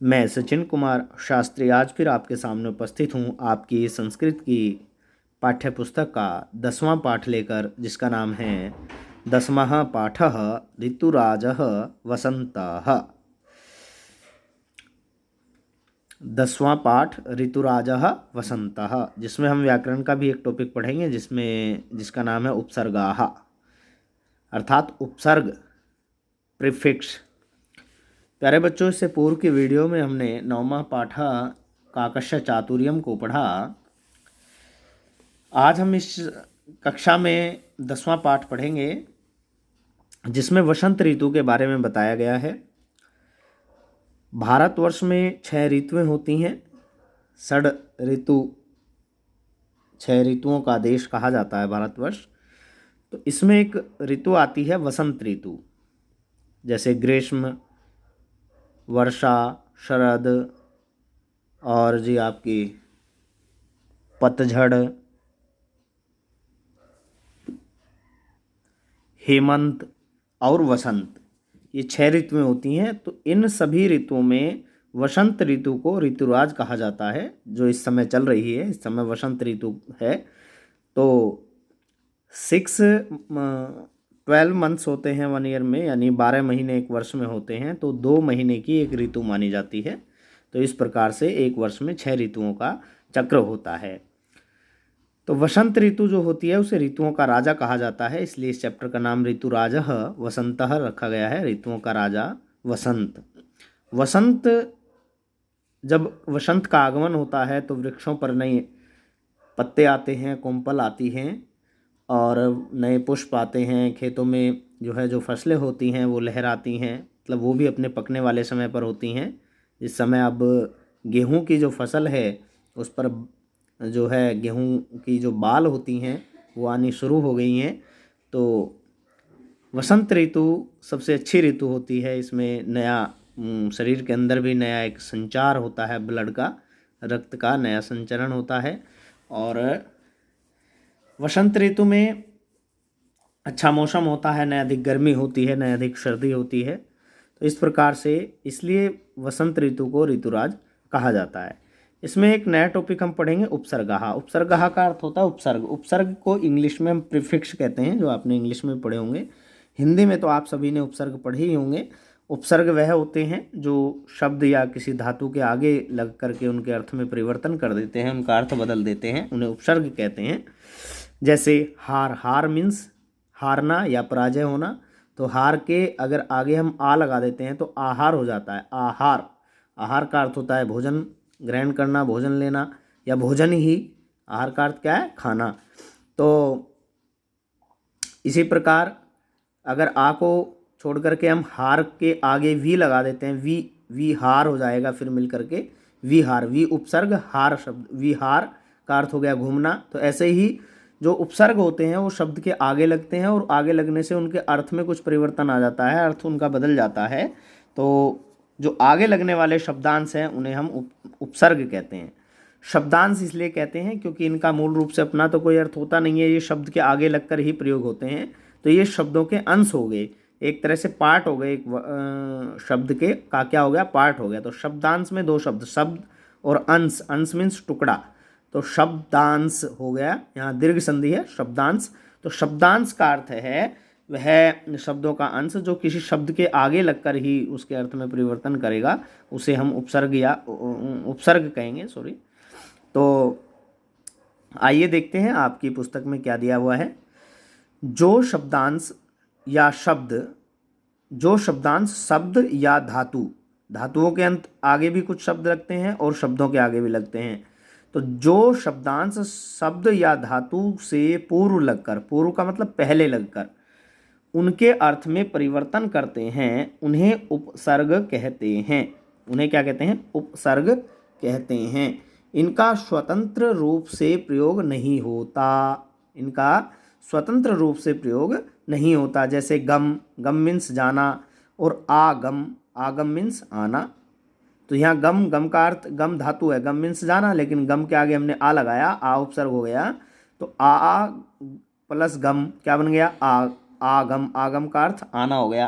मैं सचिन कुमार शास्त्री आज फिर आपके सामने उपस्थित हूँ आपकी संस्कृत की पाठ्य पुस्तक का 10वां पाठ लेकर, जिसका नाम है 10वां पाठः ऋतुराजः वसन्तः। 10वां पाठ ऋतुराजः वसन्तः, जिसमें हम व्याकरण का भी एक टॉपिक पढ़ेंगे जिसका नाम है उपसर्गाः, अर्थात उपसर्ग, प्रीफिक्स। प्यारे बच्चों, इससे पूर्व की वीडियो में हमने 9वां पाठा काकस्य चातुर्यम को पढ़ा। आज हम इस कक्षा में 10वां पाठ पढ़ेंगे, जिसमें वसंत ऋतु के बारे में बताया गया है। भारतवर्ष में 6 ऋतुएं होती हैं। षड ऋतु, 6 ऋतुओं का देश कहा जाता है भारतवर्ष। तो इसमें एक ऋतु आती है वसंत ऋतु, जैसे ग्रीष्म, वर्षा, शरद और जी आपकी पतझड़, हेमंत और वसंत, ये 6 ऋतुएं होती हैं। तो इन सभी ऋतुओं में वसंत ऋतु को ऋतुराज कहा जाता है, जो इस समय चल रही है। इस समय वसंत ऋतु है। तो 12 मंथ्स होते हैं 1 ईयर में, यानी 12 महीने एक वर्ष में होते हैं। तो 2 महीने की एक ऋतु मानी जाती है। तो इस प्रकार से एक वर्ष में 6 ऋतुओं का चक्र होता है। तो वसंत ऋतु जो होती है उसे ऋतुओं का राजा कहा जाता है, इसलिए इस चैप्टर का नाम ऋतुराजः वसन्तः रखा गया है। ऋतुओं का राजा वसंत। वसंत, जब वसंत का आगमन होता है तो वृक्षों पर नए पत्ते आते हैं, कोमपल आती हैं और नए पुष्प आते हैं। खेतों में जो फसलें होती हैं वो लहराती हैं, मतलब वो भी अपने पकने वाले समय पर होती हैं। इस समय अब गेहूं की जो फसल है उस पर गेहूं की जो बाल होती हैं वो आनी शुरू हो गई हैं। तो वसंत ऋतु सबसे अच्छी ऋतु होती है। इसमें नया शरीर के अंदर भी नया एक संचार होता है, ब्लड का, रक्त का नया संचरण होता है। और वसंत ऋतु में अच्छा मौसम होता है, न अधिक गर्मी होती है न अधिक सर्दी होती है। तो इस प्रकार से इसलिए वसंत ऋतु को ऋतुराज कहा जाता है। इसमें एक नया टॉपिक हम पढ़ेंगे, उपसर्गः। उपसर्गः का अर्थ होता है उपसर्ग। उपसर्ग को इंग्लिश में हम प्रीफिक्स कहते हैं, जो आपने इंग्लिश में पढ़े होंगे। हिंदी में तो आप सभी ने उपसर्ग पढ़े ही होंगे। उपसर्ग वह होते हैं जो शब्द या किसी धातु के आगे लग करके उनके अर्थ में परिवर्तन कर देते हैं, उनका अर्थ बदल देते हैं, उन्हें उपसर्ग कहते हैं। जैसे हार, हार मीन्स हारना या पराजय होना। तो हार के अगर आगे हम आ लगा देते हैं तो आहार हो जाता है, आहार। आहार का अर्थ होता है भोजन ग्रहण करना, भोजन लेना, या भोजन ही। आहार का अर्थ क्या है? खाना। तो इसी प्रकार अगर आ को छोड़ करके हम हार के आगे वी लगा देते हैं, वी हार हो जाएगा, फिर मिल करके विहार। वी उपसर्ग, हार शब्द, विहार का अर्थ हो गया घूमना। तो ऐसे ही जो उपसर्ग होते हैं वो शब्द के आगे लगते हैं और आगे लगने से उनके अर्थ में कुछ परिवर्तन आ जाता है, अर्थ उनका बदल जाता है। तो जो आगे लगने वाले शब्दांश हैं उन्हें हम उपसर्ग कहते हैं। शब्दांश इसलिए कहते हैं क्योंकि इनका मूल रूप से अपना तो कोई अर्थ होता नहीं है, ये शब्द के आगे लगकर ही प्रयोग होते हैं। तो ये शब्दों के अंश हो गए, एक तरह से पार्ट हो गए। एक शब्द के का क्या हो गया? पार्ट हो गया। तो शब्दांश में 2 शब्द, शब्द और अंश। अंश मीन्स टुकड़ा। तो शब्दांश हो गया, यहाँ दीर्घ संधि है, शब्दांश। तो शब्दांश का अर्थ है वह शब्दों का अंश जो किसी शब्द के आगे लगकर ही उसके अर्थ में परिवर्तन करेगा, उसे हम उपसर्ग या उपसर्ग कहेंगे, सॉरी। तो आइए देखते हैं आपकी पुस्तक में क्या दिया हुआ है। जो शब्दांश या शब्द, जो शब्दांश शब्द या धातु, धातुओं के अंत आगे भी कुछ शब्द लगते हैं और शब्दों के आगे भी लगते हैं। तो जो शब्दांश शब्द या धातु से पूर्व लगकर, पूर्व का मतलब पहले लगकर, उनके अर्थ में परिवर्तन करते हैं, उन्हें उपसर्ग कहते हैं। उन्हें क्या कहते हैं? उपसर्ग कहते हैं। इनका स्वतंत्र रूप से प्रयोग नहीं होता, इनका स्वतंत्र रूप से प्रयोग नहीं होता। जैसे गम, गम मीन्स जाना, और आगम, आगम मीन्स आना। तो यहाँ गम, गम का अर्थ, गम धातु है, गम मीन्स जाना, लेकिन गम के आगे हमने आ लगाया, आ उपसर्ग हो गया। तो आ प्लस गम क्या बन गया? आगम। आगम का अर्थ आना हो गया।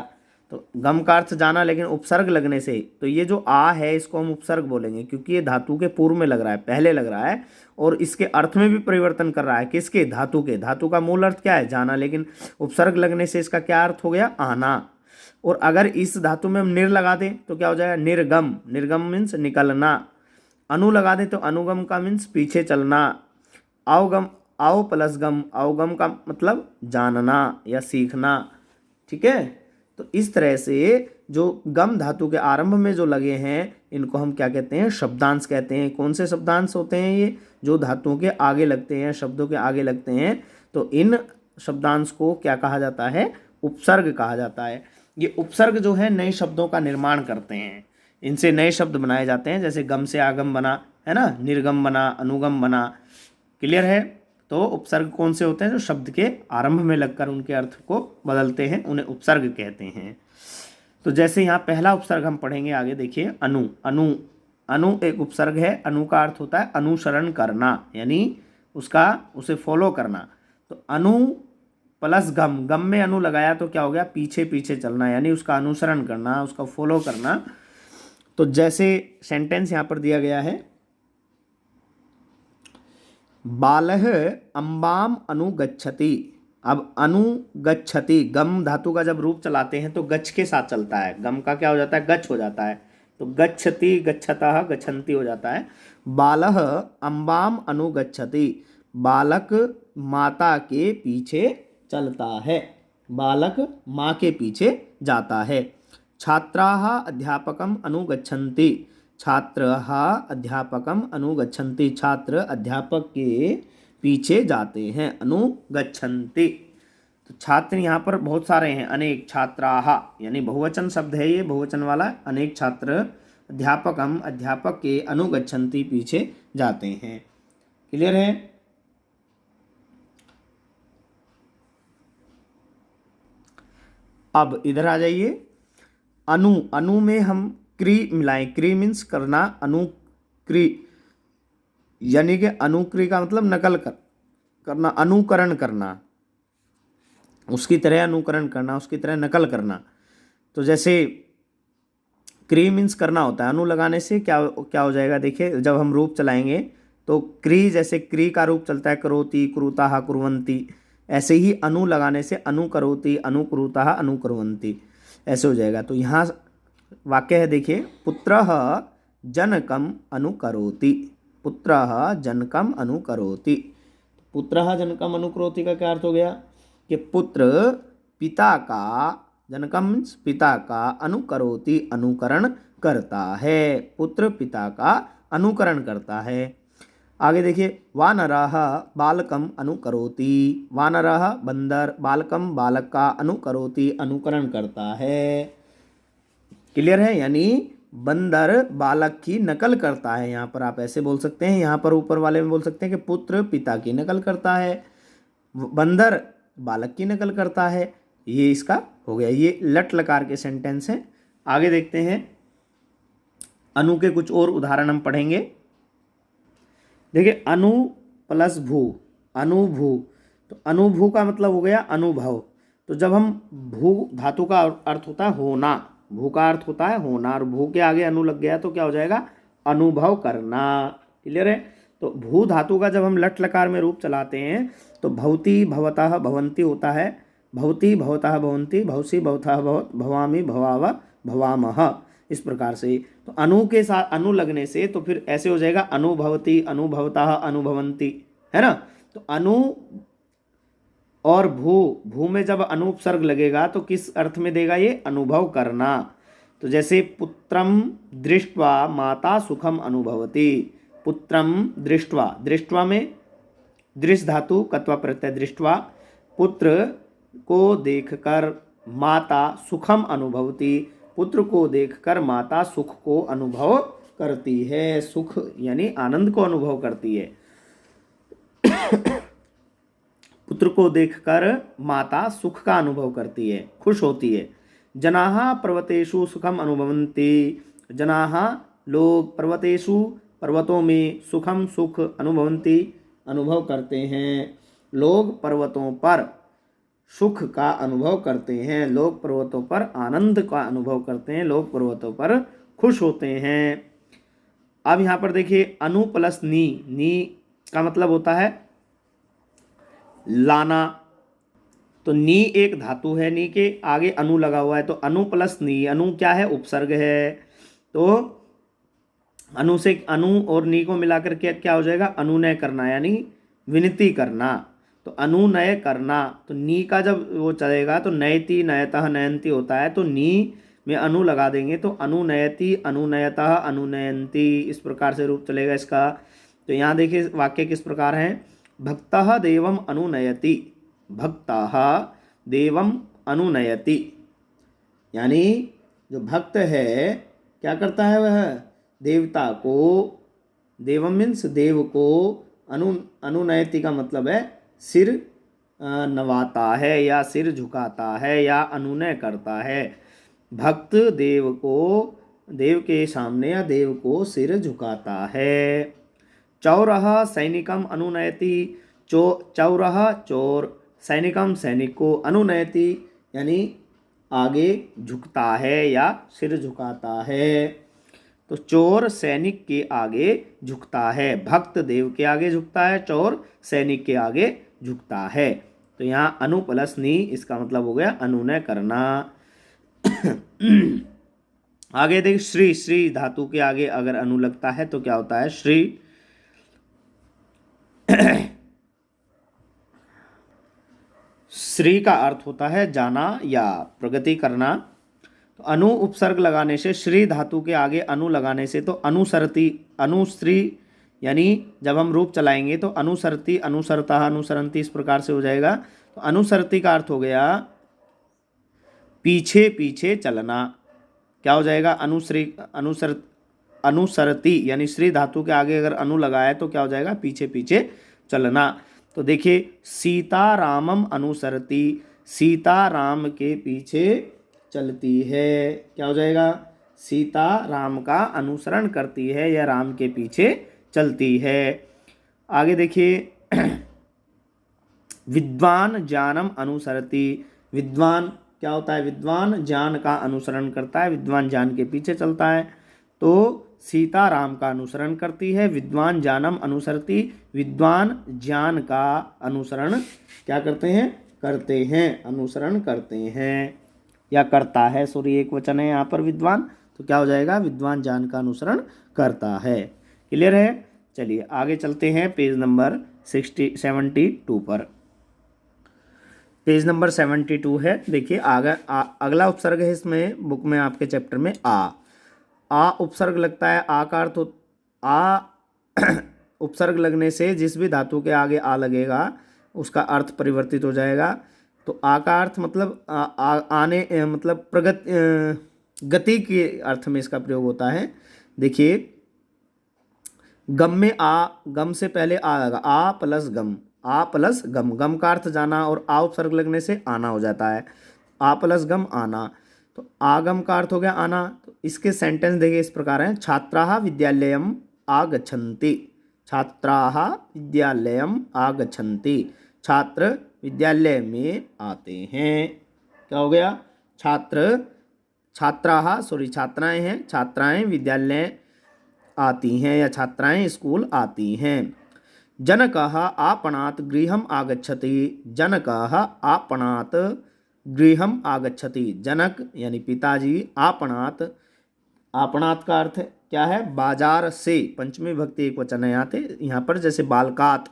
तो गम का अर्थ जाना, लेकिन उपसर्ग लगने से, तो ये जो आ है इसको हम उपसर्ग बोलेंगे, क्योंकि ये धातु के पूर्व में लग रहा है, पहले लग रहा है, और इसके अर्थ में भी परिवर्तन कर रहा है। किसके? धातु के। धातु का मूल अर्थ क्या है? जाना, लेकिन उपसर्ग लगने से इसका क्या अर्थ हो गया? आना। और अगर इस धातु में हम निर लगा दें तो क्या हो जाएगा? निर्गम। निर्गम मीन्स निकलना। अनु लगा दें तो अनुगम का मीन्स पीछे चलना। अवगम, अव प्लस गम, अवगम का मतलब जानना या सीखना। ठीक है, तो इस तरह से जो गम धातु के आरंभ में जो लगे हैं इनको हम क्या कहते हैं? शब्दांश कहते हैं। कौन से शब्दांश होते हैं ये? जो धातुओं के आगे लगते हैं, शब्दों के आगे लगते हैं, तो इन शब्दांश को क्या कहा जाता है? उपसर्ग कहा जाता है। ये उपसर्ग जो है नए शब्दों का निर्माण करते हैं, इनसे नए शब्द बनाए जाते हैं। जैसे गम से आगम बना, है ना, निर्गम बना, अनुगम बना। क्लियर है? तो उपसर्ग कौन से होते हैं? जो शब्द के आरंभ में लगकर उनके अर्थ को बदलते हैं, उन्हें उपसर्ग कहते हैं। तो जैसे यहाँ पहला उपसर्ग हम पढ़ेंगे आगे, देखिए अनु। अनु, अनु एक उपसर्ग है। अनु का अर्थ होता है अनुसरण करना, यानी उसे फॉलो करना। तो अनु प्लस गम, गम में अनु लगाया तो क्या हो गया? पीछे पीछे चलना, यानी उसका अनुसरण करना, उसका फॉलो करना। तो जैसे सेंटेंस यहाँ पर दिया गया है, बालः अम्बाम अनुगच्छति। अब अनुगच्छति, गम धातु का जब रूप चलाते हैं तो गच्छ के साथ चलता है। गम का क्या हो जाता है? गच्छ हो जाता है। तो गच्छति, गच्छतः, गच्छन्ति हो जाता है। बालः अम्बाम अनुगच्छति, बालक माता के पीछे चलता है, बालक माँ के पीछे जाता है। छात्राः अध्यापकम् अनुगच्छन्ति, छात्रः अध्यापकम् अनुगच्छन्ति, छात्र अध्यापक के पीछे जाते हैं। अनुगच्छन्ति, तो छात्र यहाँ पर बहुत सारे हैं, अनेक। छात्राः यानी बहुवचन शब्द है ये, बहुवचन वाला। अनेक छात्र, अध्यापकम् अध्यापक के, अनुगच्छन्ति पीछे जाते हैं। क्लियर है? अब इधर आ जाइए। अनु, अनु में हम क्री मिलाएं। क्री मीन्स करना, अनुक्री यानी कि अनुक्री का मतलब नकल करना, अनुकरण करना, उसकी तरह अनुकरण करना, उसकी तरह नकल करना। तो जैसे क्री मीन्स करना होता है, अनु लगाने से क्या हो जाएगा? देखिए जब हम रूप चलाएंगे तो क्री, जैसे क्री का रूप चलता है करोति, कुरुताः, कुर्वन्ति, ऐसे ही अनु लगाने से अनुकरोति, अनुकुरुताः, अनुकुर्वन्ति, ऐसे हो जाएगा। तो यहाँ वाक्य है, देखिए, पुत्रः जनकम् अनुकरोति, पुत्रः जनकम् अनुकरोति। पुत्रः जनकम् अनुकरोति का क्या अर्थ हो गया? कि पुत्र पिता का, जनकम् मीन्स पिता का, अनुकरोति अनुकरण करता है, पुत्र पिता का अनुकरण करता है। आगे देखिए, वानरः बालकम् अनुकरोति, वानरः बंदर, बालकम् बालक का, अनुकरोति अनुकरण करता है। क्लियर है? यानी बंदर बालक की नकल करता है। यहाँ पर आप ऐसे बोल सकते हैं, यहाँ पर ऊपर वाले में बोल सकते हैं कि पुत्र पिता की नकल करता है, बंदर बालक की नकल करता है। ये इसका हो गया। ये लट लकार के सेंटेंस हैं। आगे देखते हैं, अनु के कुछ और उदाहरण हम पढ़ेंगे। देखिए, अनु प्लस भू, अनुभू। तो अनुभू का मतलब हो गया अनुभव। तो जब हम भू धातु का अर्थ होता है होना, भू का अर्थ होता है होना, और भू के आगे अनु लग गया तो क्या हो जाएगा? अनुभव करना। क्लियर है? तो भू धातु का जब हम लट लकार में रूप चलाते हैं तो भवती, भवतः, भवन्ति होता है। भवती, भवतः, भवन्ति, भवसी, भवतः, भवत, भवामि, भवाव, भवामः, इस प्रकार से। तो अनु के साथ अनु लगने से तो फिर ऐसे हो जाएगा अनुभवती, अनुभवतः, अनुभवन्ति, है ना। तो अनु और भू में जब अनुपसर्ग लगेगा तो किस अर्थ में देगा? ये अनुभव करना। तो जैसे पुत्रम दृष्ट्वा माता सुखम अनुभवती, पुत्रम दृष्ट्वा, दृष्ट्वा में दृश्य धातु कत्वा प्रत्यय, दृष्ट्वा, पुत्र को देखकर माता सुखम अनुभवती, पुत्र को देखकर माता सुख को अनुभव करती है। सुख यानी आनंद को अनुभव करती है। पुत्र को देखकर माता सुख का अनुभव करती है, खुश होती है। जनाः पर्वतेषु सुखम अनुभवन्ति, जनाः लोग, पर्वतेषु पर्वतों में, सुखम सुख, अनुभवन्ति अनुभव करते हैं। लोग पर्वतों पर सुख का अनुभव करते हैं, लोग पर्वतों पर आनंद का अनुभव करते हैं, लोग पर्वतों पर खुश होते हैं। अब यहाँ पर देखिए अनु प्लस नी, नी का मतलब होता है लाना। तो नी एक धातु है, नी के आगे अनु लगा हुआ है, तो अनु प्लस नी, अनु क्या है, उपसर्ग है। तो अनु से अनु और नी को मिलाकर के क्या हो जाएगा, अनुनय करना यानी विनती करना। तो अनुनय करना, तो नी का जब वो चलेगा तो नयति नयतः नयंती होता है, तो नी में अनु लगा देंगे तो अनुनयति अनुनयतः अनुनयंती, इस प्रकार से रूप चलेगा इसका। तो यहाँ देखिए वाक्य किस प्रकार है, भक्तः देवम अनुनयति, भक्तः देवम अनुनयति, यानी जो भक्त है क्या करता है, वह देवता को, देवम मीन्स देव को, अनुनयति का मतलब है सिर नवाता है या सिर झुकाता है या अनुनय करता है। भक्त देव को, देव के सामने या देव को सिर झुकाता है। चौरः सैनिकम अनुनयति, चौरः चोर, सैनिकम सैनिक को, अनुनयति यानी आगे झुकता है या सिर झुकाता है। तो चोर सैनिक के आगे झुकता है, भक्त देव के आगे झुकता है, चोर सैनिक के आगे झुकता है। तो यहाँ अनु प्लस नी, इसका मतलब हो गया अनुनय करना। आगे देख श्री, श्री धातु के आगे अगर अनु लगता है तो क्या होता है, श्री। श्री का अर्थ होता है जाना या प्रगति करना। तो अनु उपसर्ग लगाने से, श्री धातु के आगे अनु लगाने से, तो अनुसरती, अनुश्री यानी जब हम रूप चलाएंगे तो अनुसरती अनुसरता अनुसरंती इस प्रकार से हो जाएगा। तो अनुसरती का अर्थ हो गया पीछे पीछे चलना। क्या हो जाएगा, अनुसरती यानी श्री धातु के आगे अगर अनु लगाए तो क्या हो जाएगा, पीछे पीछे चलना। तो देखिए सीता रामम अनुसरती, सीता राम के पीछे चलती है। क्या हो जाएगा, सीता राम का अनुसरण करती है या राम के पीछे चलती है। आगे देखिए विद्वान ज्ञानम अनुसरति, विद्वान क्या होता है, विद्वान ज्ञान का अनुसरण करता है, विद्वान ज्ञान के पीछे चलता है। तो सीता राम का अनुसरण करती है, विद्वान ज्ञानम अनुसरति, विद्वान ज्ञान का अनुसरण क्या करते हैं, करते हैं, अनुसरण करते हैं या करता है, सॉरी एक वचन है यहाँ पर विद्वान, तो क्या हो जाएगा, विद्वान ज्ञान का अनुसरण करता है। क्लियर है। चलिए आगे चलते हैं पेज नंबर 72 पर। पेज नंबर 72 है। देखिए आगे अगला उपसर्ग है इसमें बुक में आपके चैप्टर में आ उपसर्ग लगता है। आ का अर्थ आ उपसर्ग लगने से जिस भी धातु के आगे आ लगेगा उसका अर्थ परिवर्तित हो जाएगा। तो आ का अर्थ मतलब आने मतलब गति के अर्थ में इसका प्रयोग होता है। देखिए गम में गम से पहले आ आएगा, आ प्लस गम, आ प्लस गम, गम का अर्थ जाना और आ उपसर्ग लगने से आना हो जाता है। आ प्लस गम आना, तो आगम का अर्थ हो गया आना। तो इसके सेंटेंस देखिए इस प्रकार हैं, छात्राः विद्यालयम् आगच्छन्ति, छात्राः विद्यालयम् आगच्छन्ति, छात्र विद्यालय में आते हैं। क्या हो गया, छात्राएं हैं, छात्राएं विद्यालय आती हैं या छात्राएं स्कूल आती हैं। जनकः आपणात् गृहम् आगच्छति, जनकः आपणात् गृहम् आगच्छति, जनक यानी पिताजी, आपणात्, आपणात् का अर्थ क्या है, बाजार से, पंचमी विभक्ति एक वचन है यहाँ पर, जैसे बालकात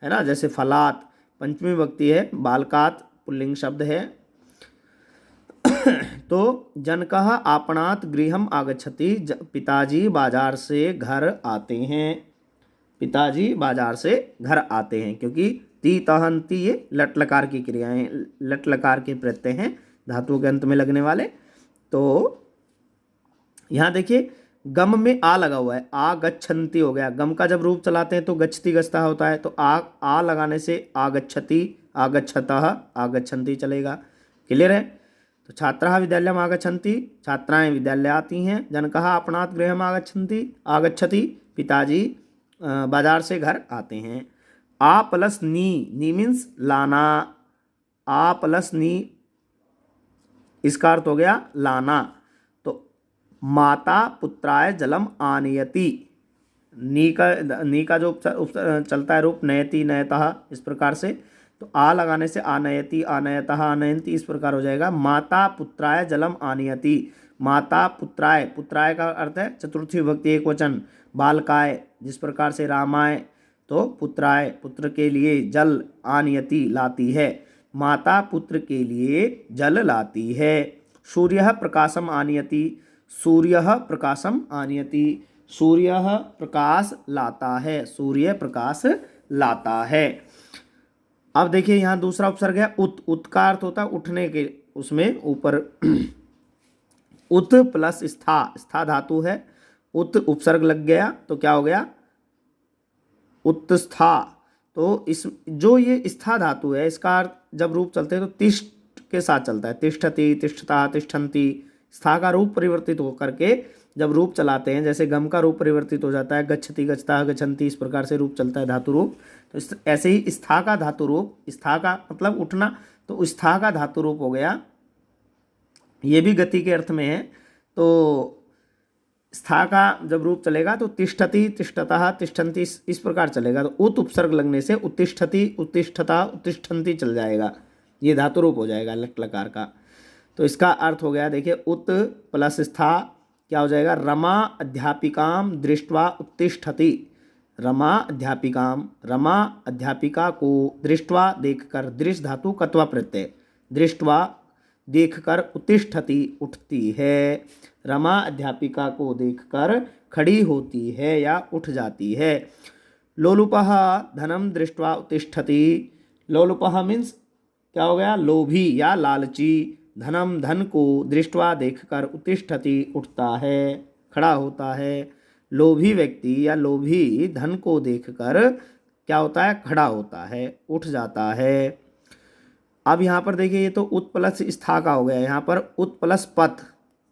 है ना, जैसे फलात पंचमी विभक्ति है, बालकात पुल्लिंग शब्द है। तो जनकः आपणात् गृहम् आगच्छति, पिताजी बाजार से घर आते हैं, पिताजी बाजार से घर आते हैं, क्योंकि ती तहंती ये लट लकार की क्रियाएं, लट लकार के प्रत्यय हैं धातु के अंत में लगने वाले। तो यहाँ देखिए गम में आ लगा हुआ है, आ गच्छन्ति हो गया, गम का जब रूप चलाते हैं तो गच्छति गच्छता होता है, तो आ लगाने से आगच्छति आगच्छतः आगच्छन्ति चलेगा। क्लियर है। तो छात्राः विद्यालयम् आगच्छन्ति, छात्राएं विद्यालय आती हैं। जनकः आपणात् गृहम् आगच्छति, पिताजी बाजार से घर आते हैं। आ प्लस नी, नी मीन्स लाना, आ प्लस नी, इसका अर्थ हो गया लाना। तो माता पुत्राय जलम आनयति, नी का जो चलता है रूप नयति नयतः, इस प्रकार से। तो आ लगाने से आनयति आनयतः आनयन्ति इस प्रकार हो जाएगा। माता पुत्राय जलम आनयति, माता पुत्राय, पुत्राय का अर्थ है चतुर्थी विभक्ति एक वचन, बालकाय जिस प्रकार से रामाय, तो पुत्राय पुत्र के लिए, जल आनयति लाती है, माता पुत्र के लिए जल लाती है। सूर्य प्रकाशम आनयति, सूर्य प्रकाशम आनयति, सूर्य प्रकाश लाता है, सूर्य प्रकाश लाता है। अब देखिए यहाँ दूसरा उपसर्ग है उत, उत का अर्थ होता है उठने के, उसमें ऊपर उत प्लस स्था, स्था धातु है, उत उपसर्ग लग गया तो क्या हो गया उत्स्था। तो इस जो ये स्था धातु है इसका अर्थ जब रूप चलते हैं तो तिष्ठ के साथ चलता है, तिष्ठति तिष्ठता तिष्ठन्ति। स्था का रूप परिवर्तित होकर के जब रूप चलाते हैं, जैसे गम का रूप परिवर्तित हो जाता है, गच्छति गच्छता गच्छन्ति, इस प्रकार से रूप चलता है धातु रूप। तो ऐसे ही स्था का धातु रूप, स्था का मतलब उठना, तो स्था का धातु रूप हो गया, ये भी गति के अर्थ में है। तो स्था का जब रूप चलेगा तो तिष्ठति तिष्ठतः तिष्ठन्ति इस प्रकार चलेगा। तो उत उपसर्ग लगने से उत्तिष्ठति उत्तिष्ठता उत्तिष्ठन्ति चल जाएगा, ये धातु रूप हो जाएगा लट लकार का। तो इसका अर्थ हो गया देखिए उत प्लस स्था क्या हो जाएगा, रमा अध्यापिकाम दृष्ट्वा उत्तिष्ठति, रमा अध्यापिकाम, रमा अध्यापिका को दृष्ट्वा देखकर, दृश्य धातु कत्वा प्रत्यय, दृष्ट्वा देखकर, उत्तिष्ठति उठती है, रमा अध्यापिका को देखकर खड़ी होती है या उठ जाती है। लोलुपः धनम दृष्ट्वा उत्तिष्ठति, लोलुपः मीन्स क्या हो गया लोभी या लालची, धनम धन को दृष्ट्वा देखकर उत्तिष्ठति उठता है खड़ा होता है। लोभी व्यक्ति या लोभी धन को देखकर क्या होता है खड़ा होता है उठ जाता है। अब यहाँ पर देखिए ये तो उत प्लस स्था का हो गया, यहाँ पर उत प्लस पथ,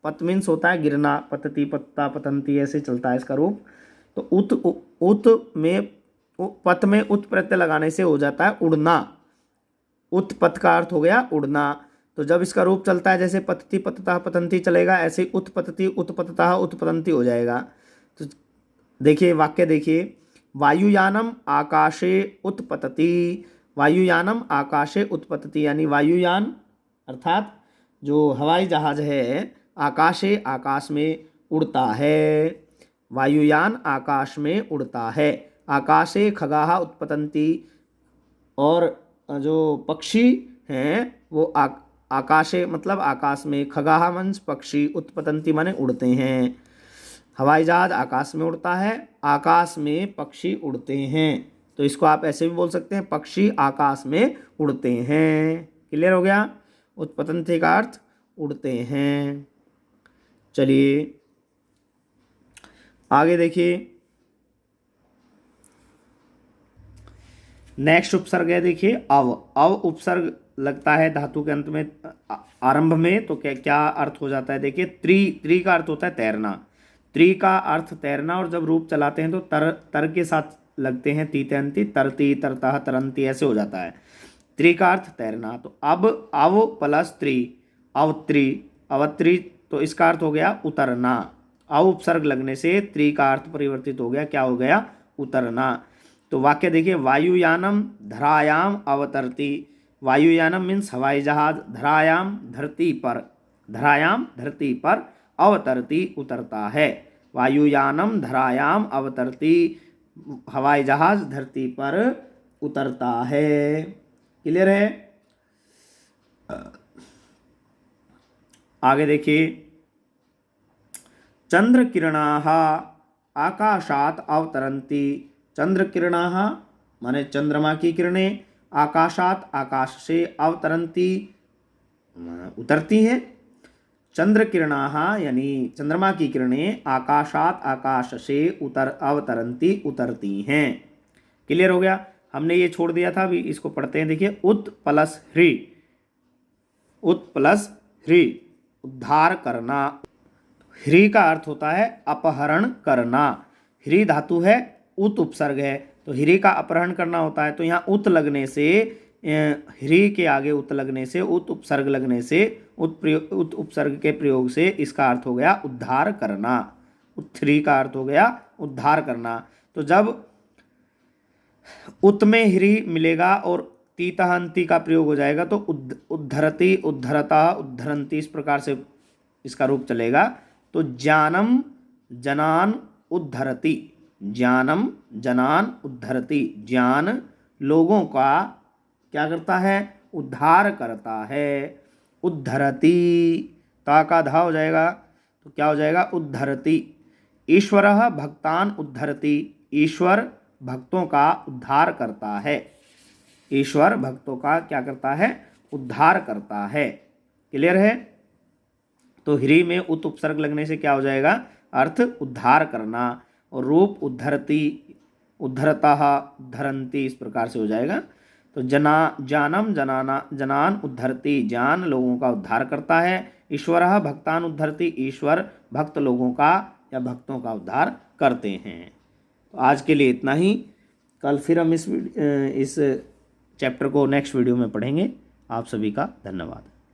पथ मीन्स होता है गिरना, पतति पत्ता पतंती ऐसे चलता है इसका रूप। तो उत में पथ में उत प्रत्यय लगाने से हो जाता है उड़ना, उत्पथ का अर्थ हो गया उड़ना। तो जब इसका रूप चलता है जैसे पतति पतता पतंती चलेगा, ऐसे ही उत्पतति उत्पतता उत्पतंती हो जाएगा। तो देखिए वाक्य देखिए, वायुयानम आकाशे उत्पतति, वायुयानम आकाशे उत्पतति, यानी वायुयान अर्थात जो हवाई जहाज है आकाशे आकाश में उड़ता है, वायुयान आकाश में उड़ता है। आकाशे खगाः उत्पतन्ति, और जो पक्षी हैं वो आकाशे मतलब आकाश में, खगाः मीन्स पक्षी, उत्पतन्ति माने उड़ते हैं। हवाई जहाज आकाश में उड़ता है, आकाश में पक्षी उड़ते हैं। तो इसको आप ऐसे भी बोल सकते हैं पक्षी आकाश में उड़ते हैं। क्लियर हो गया, उत्पतन्ति का अर्थ उड़ते हैं। चलिए आगे देखिए, नेक्स्ट उपसर्ग है देखिए अव, अव उपसर्ग लगता है धातु के अंत में आरंभ में, तो क्या क्या अर्थ हो जाता है देखिए। त्रि का अर्थ होता है तैरना, त्रि का अर्थ तैरना, और जब रूप चलाते हैं तो तर के साथ लगते हैं तीतंती, तरती तरता तरंती ऐसे हो जाता है। त्रि का अर्थ तैरना। तो अब अव प्लस त्रि, अवत्रि, अवत्रि, तो इसका अर्थ हो गया उतरना। अव उपसर्ग लगने से त्रि का अर्थ परिवर्तित हो गया, क्या हो गया उतरना। तो वाक्य देखिए, वायुयानम धरायाम अवतरती, वायुयानम मीन्स हवाई जहाज, धरायाम धरती पर, धरायाम धरती पर, अवतरती उतरता है। वायुयानम धरायाम अवतरती, हवाई जहाज धरती पर उतरता है। क्लियर है। आगे देखिए, चंद्र किरणाः आकाशात अवतरन्ति, चंद्र किरणाः माने चंद्रमा की किरणें, आकाशात आकाश से, अवतरन्ति उतरती हैं। चंद्र किरणाः यानी चंद्रमा की किरणें आकाशात आकाश से अवतरन्ति उतरती हैं। क्लियर हो गया। हमने ये छोड़ दिया था, अभी इसको पढ़ते हैं देखिए। उत प्लस ह्री, उत प्लस ह्री उद्धार करना। ह्री का अर्थ होता है अपहरण करना। ह्री धातु है, उत उपसर्ग है, तो ह्री का अपहरण करना होता है। तो यहाँ उत लगने से ह्री के आगे उत लगने से, उत उपसर्ग लगने से, उत उपसर्ग के प्रयोग से इसका अर्थ हो गया उद्धार करना। उत्थ्री का अर्थ हो गया उद्धार करना। तो जब उत में ह्री मिलेगा और तीतः अंति का प्रयोग हो जाएगा तो उद्धरति, उद्धरता, उद्धरंती, इस प्रकार से इसका रूप चलेगा। तो ज्ञानम जनान उद्धरति, ज्ञानम जनान उद्धरति, ज्ञान लोगों का क्या करता है, उद्धार करता है। उद्धरति, ता का धा हो जाएगा तो क्या हो जाएगा, उद्धरति। ईश्वरः भक्तान उद्धरति, ईश्वर भक्तों का उद्धार करता है। ईश्वर भक्तों का क्या करता है, उद्धार करता है। क्लियर है। तो ह्री में उत उपसर्ग लगने से क्या हो जाएगा, अर्थ उद्धार करना, और रूप उद्धरति, उद्धरतः, उद्धरंती, इस प्रकार से हो जाएगा। तो जानम जनाना जनान उद्धरति, जान लोगों का उद्धार करता है। ईश्वरः भक्तान उद्धरति, ईश्वर भक्त लोगों का या भक्तों का उद्धार करते हैं। तो आज के लिए इतना ही। कल फिर हम इस चैप्टर को नेक्स्ट वीडियो में पढ़ेंगे। आप सभी का धन्यवाद।